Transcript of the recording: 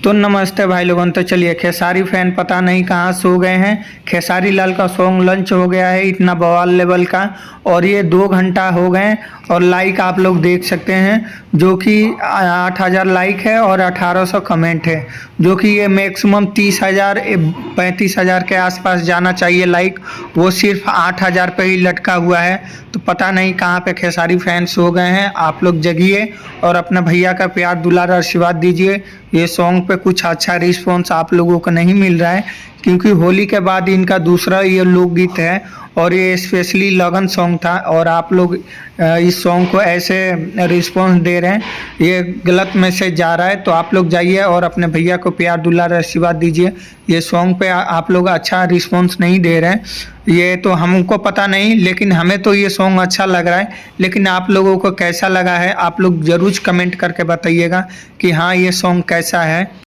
तो नमस्ते भाई लोगों। तो चलिए, खेसारी फैन पता नहीं कहाँ सो गए हैं। खेसारी लाल का सॉन्ग लॉन्च हो गया है इतना बवाल लेवल का, और ये 2 घंटा हो गए। और लाइक आप लोग देख सकते हैं, जो कि 8,000 लाइक है और 1,800 कमेंट है, जो कि ये मैक्सिमम 30,000 35,000 के आसपास जाना चाहिए लाइक। वो सिर्फ 8,000 पे ही लटका हुआ है। तो पता नहीं कहाँ पे खेसारी फैन सो गए हैं। आप लोग जगिए और अपना भैया का प्यार दुलार आशीर्वाद दीजिए। ये सॉन्ग पे कुछ अच्छा रिस्पॉन्स आप लोगों को नहीं मिल रहा है, क्योंकि होली के बाद इनका दूसरा ये लोकगीत है और ये स्पेशली लगन सॉन्ग था। और आप लोग इस सॉन्ग को ऐसे रिस्पॉन्स दे रहे हैं, ये गलत मैसेज जा रहा है। तो आप लोग जाइए और अपने भैया को प्यार दुलार आशीर्वाद दीजिए। ये सॉन्ग पे आप लोग अच्छा रिस्पॉन्स नहीं दे रहे हैं, ये तो हमको पता नहीं, लेकिन हमें तो ये सॉन्ग अच्छा लग रहा है। लेकिन आप लोगों को कैसा लगा है, आप लोग ज़रूर कमेंट करके बताइएगा कि हाँ ये सॉन्ग कैसा है।